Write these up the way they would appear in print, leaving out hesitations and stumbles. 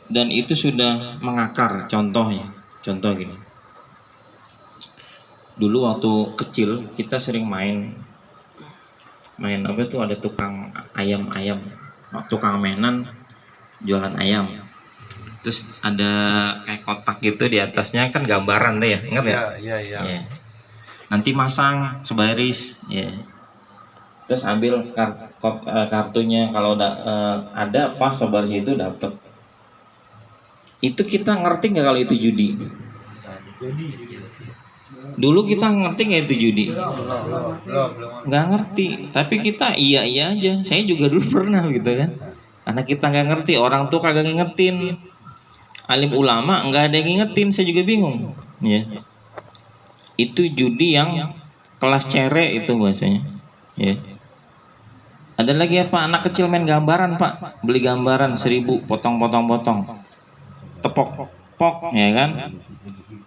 dan itu sudah mengakar. Contoh gini, dulu waktu kecil kita sering main apa tuh, ada tukang ayam, tukang mainan jualan ayam, terus ada kayak kotak gitu, di atasnya kan gambaran tuh ya, ingat ya? Iya. Ya. Nanti masang sebaris, ya. Terus ambil kartunya, kalau ada pas sebaris itu dapat. Itu kita ngerti nggak kalau itu judi? Dulu kita ngerti nggak itu judi? Nggak ngerti, tapi kita iya aja. Saya juga dulu pernah gitu kan, karena kita nggak ngerti, orang tuh kagak ngingetin, alim ulama nggak ada yang ngingetin, saya juga bingung ya. Itu judi yang kelas cere itu bahasanya ya. Ada lagi apa, anak kecil main gambaran pak, beli gambaran 1000, potong tepok pok ya kan.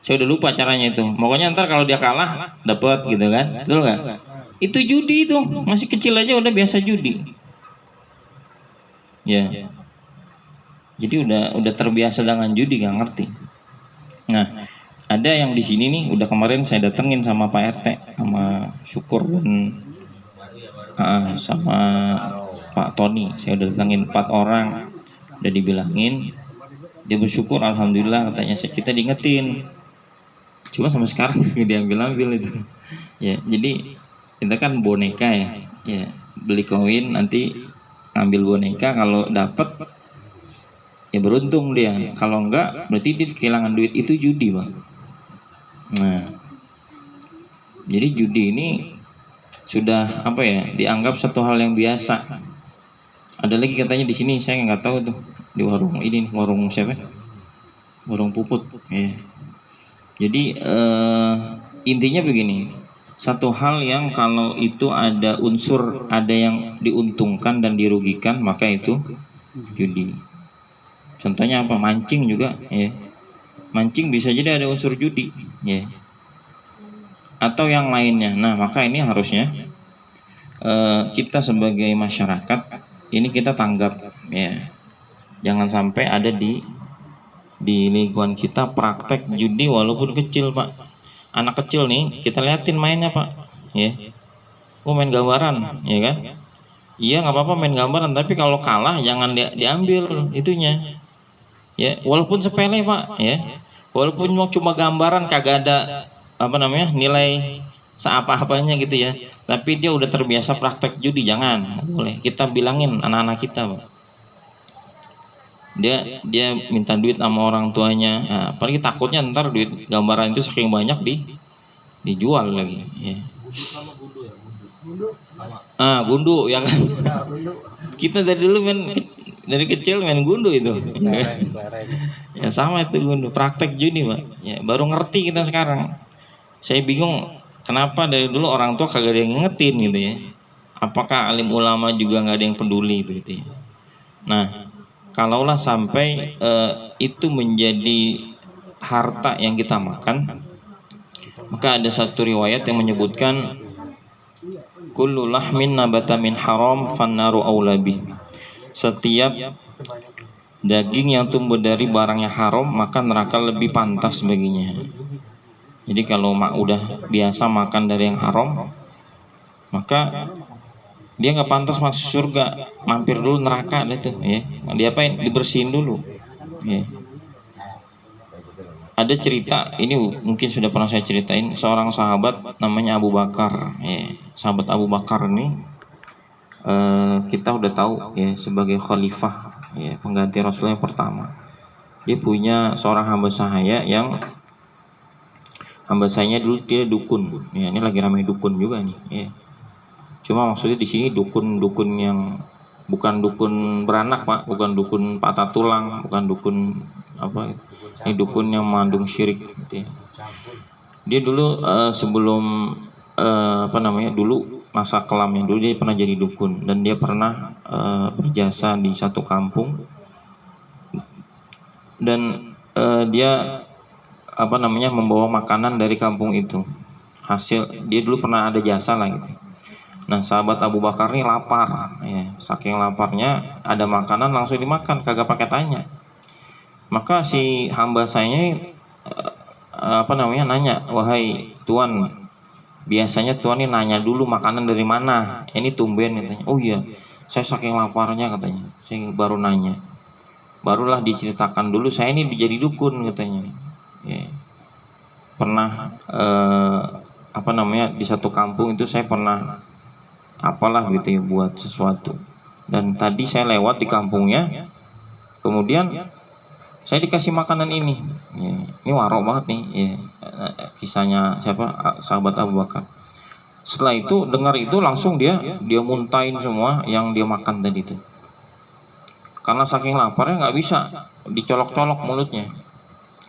Saya udah lupa caranya itu, pokoknya ntar kalau dia kalah dapat gitu kan, betul nggak? Itu judi, itu masih kecil aja udah biasa judi ya. Jadi udah terbiasa dengan judi, nggak ngerti. Nah, ada yang di sini nih, udah kemarin saya datengin sama Pak RT, sama Syukur dan sama Pak Tony. Saya udah datengin 4 orang, udah dibilangin, dia bersyukur, alhamdulillah katanya kita diingetin. Cuma sampai sekarang nggak diambil itu ya. Jadi kita kan boneka ya, beli koin nanti ngambil boneka, kalau dapet ya beruntung dia, kalau enggak berarti dia kehilangan duit. Itu judi bang. Nah, jadi judi ini sudah apa ya, dianggap satu hal yang biasa. Ada lagi katanya di sini, saya nggak tahu tuh, di warung ini, warung siapa, warung puput ya. Jadi intinya begini, satu hal yang kalau itu ada unsur, ada yang diuntungkan dan dirugikan, maka itu judi. Contohnya apa? Mancing juga ya. Mancing bisa jadi ada unsur judi ya, atau yang lainnya. Nah, maka ini harusnya kita sebagai masyarakat ini kita tanggap ya. Jangan sampai ada di lingkungan kita praktek judi walaupun kecil pak. Anak kecil nih kita liatin mainnya pak ya. Main gambaran ya kan. Iya nggak apa-apa main gambaran, tapi kalau kalah jangan diambil itunya ya, walaupun sepele pak ya, walaupun cuma gambaran, kagak ada apa namanya nilai seapa-apanya gitu ya, tapi dia udah terbiasa praktek judi, jangan, boleh kita bilangin anak-anak kita pak. Dia minta duit sama orang tuanya, nah, apalagi takutnya ntar duit gambaran itu saking banyak dijual lagi ya. Gundu ya kan. Kita dari kecil main gundu itu ya, sama itu gundu, praktek judi pak ya, baru ngerti kita sekarang. Saya bingung kenapa dari dulu orang tua kagak ada yang ngingetin gitu ya, apakah alim ulama juga nggak ada yang peduli begitu ya. Nah, kalaulah sampai itu menjadi harta yang kita makan, maka ada satu riwayat yang menyebutkan kullu lahmin nabata min haram fannaru aulabih. Setiap daging yang tumbuh dari barang yang haram, maka neraka lebih pantas baginya. Jadi kalau udah biasa makan dari yang haram, maka dia nggak pantas masuk surga, mampir dulu neraka itu ya. Dia apain? Dibersihin dulu ya. Ada cerita, ini mungkin sudah pernah saya ceritain, seorang sahabat namanya Abu Bakar ya. Sahabat Abu Bakar ini kita udah tahu ya, sebagai khalifah ya, pengganti Rasulullah yang pertama. Dia punya seorang hamba sahaya, yang hamba sahaya dulu dia dukun ya. Ini lagi ramai dukun juga nih ya. Cuma maksudnya di sini dukun yang bukan dukun beranak pak, bukan dukun patah tulang, bukan dukun apa, ini dukun yang mengandung syirik gitu ya. Dia dulu sebelum dulu masa kelamnya dulu dia pernah jadi dukun, dan dia pernah berjasa di satu kampung, dan dia membawa makanan dari kampung itu. Hasil dia dulu pernah ada jasa lah gitu. Nah, sahabat Abu Bakar ini lapar ya, saking laparnya ada makanan langsung dimakan, kagak pakai tanya. Maka si hamba saya nanya, wahai tuan, biasanya tuan ini nanya dulu makanan dari mana. Ini tumben katanya. Oh iya, saya saking laparnya katanya, saya baru nanya. Barulah diceritakan dulu, saya ini jadi dukun katanya. Ya. Pernah di satu kampung itu saya pernah apalah gitu ya, buat sesuatu. Dan tadi saya lewat di kampungnya, kemudian saya dikasih makanan ini. Ya, ini warok banget nih. Ya, kisahnya siapa? Sahabat Abu Bakar. Setelah itu dengar itu langsung dia muntahin semua yang dia makan tadi itu. Karena saking laparnya nggak bisa dicolok-colok mulutnya.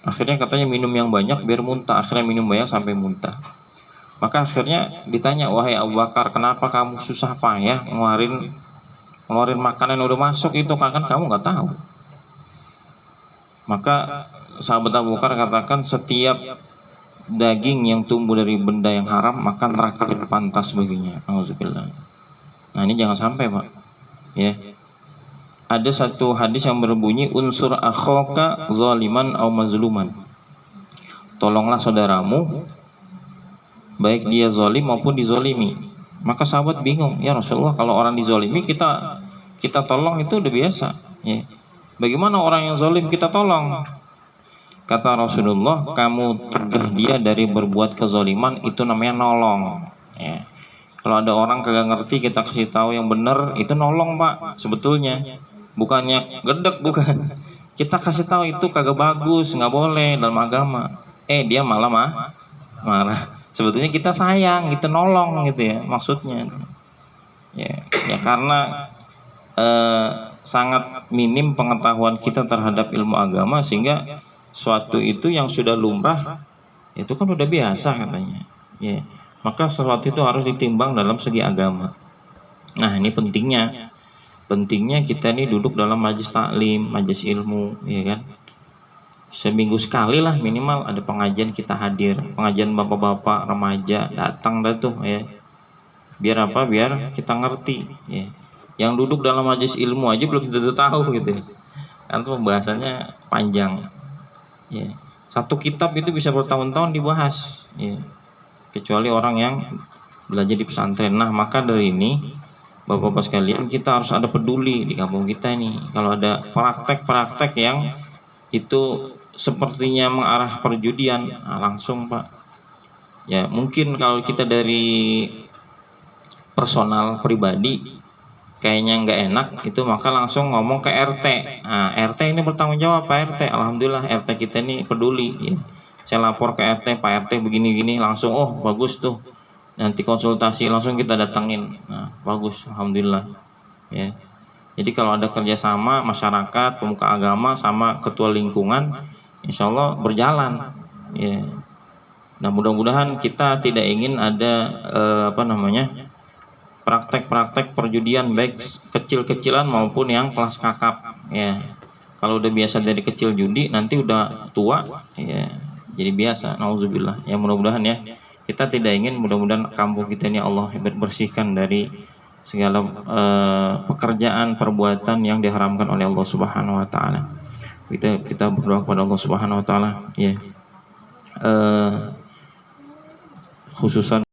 Akhirnya katanya minum yang banyak biar muntah. Akhirnya minum banyak sampai muntah. Maka akhirnya ditanya, wahai Abu Bakar, kenapa kamu susah payah ngeluarin makanan yang udah masuk itu, kan kamu nggak tahu. Maka sahabat Abu Bakar katakan, setiap daging yang tumbuh dari benda yang haram maka neraka lebih pantas baginya. Alhamdulillah. Nah ini jangan sampai Pak. Ya. Ada satu hadis yang berbunyi, unsur akhaka zaliman au mazluman. Tolonglah saudaramu baik dia zalim maupun dizolimi. Maka sahabat bingung, ya Rasulullah, kalau orang dizolimi kita tolong itu udah biasa. Ya. Bagaimana orang yang zalim kita tolong? Kata Rasulullah, kamu cegah dia dari berbuat kezaliman, itu namanya nolong. Ya. Kalau ada orang kagak ngerti, kita kasih tahu yang benar, itu nolong Pak. Sebetulnya bukannya gedek, bukan. Kita kasih tahu itu kagak bagus, nggak boleh dalam agama. Dia malah marah. Sebetulnya kita sayang, gitu, nolong gitu ya maksudnya. Ya karena sangat minim pengetahuan kita terhadap ilmu agama, sehingga suatu itu yang sudah lumrah itu kan udah biasa katanya. Ya, maka sesuatu itu harus ditimbang dalam segi agama. Nah ini pentingnya kita nih duduk dalam majelis taklim, majelis ilmu, ya kan. Seminggu sekali lah minimal ada pengajian, kita hadir. Pengajian bapak-bapak remaja datang dah tuh ya. Biar apa? Biar kita ngerti ya. Yang duduk dalam majelis ilmu aja belum tentu tahu gitu. Kan pembahasannya panjang. Ya. Satu kitab itu bisa bertahun-tahun dibahas ya. Kecuali orang yang belajar di pesantren. Nah, maka dari ini Bapak-bapak sekalian, kita harus ada peduli di kampung kita ini. Kalau ada praktek-praktek yang itu sepertinya mengarah perjudian, nah langsung Pak. Ya, mungkin kalau kita dari personal pribadi kayaknya nggak enak itu, maka langsung ngomong ke RT. Nah, RT ini bertanggung jawab Pak RT. Alhamdulillah RT kita ini peduli ya. Saya lapor ke RT, Pak RT begini-gini, langsung oh bagus tuh. Nanti konsultasi langsung kita datangin. Nah, bagus, alhamdulillah. Ya. Jadi kalau ada kerjasama masyarakat, pemuka agama sama ketua lingkungan, insya Allah berjalan. Ya. Nah, mudah-mudahan kita tidak ingin ada praktek-praktek perjudian baik kecil-kecilan maupun yang kelas kakap. Ya. Kalau udah biasa dari kecil judi, nanti udah tua, ya jadi biasa. Nauzubillah. Ya mudah-mudahan ya. Kita tidak ingin, mudah-mudahan kampung kita ini Allah bersihkan dari segala pekerjaan, perbuatan yang diharamkan oleh Allah Subhanahu wa taala. Kita berdoa kepada Allah Subhanahu wa taala ya. Khususan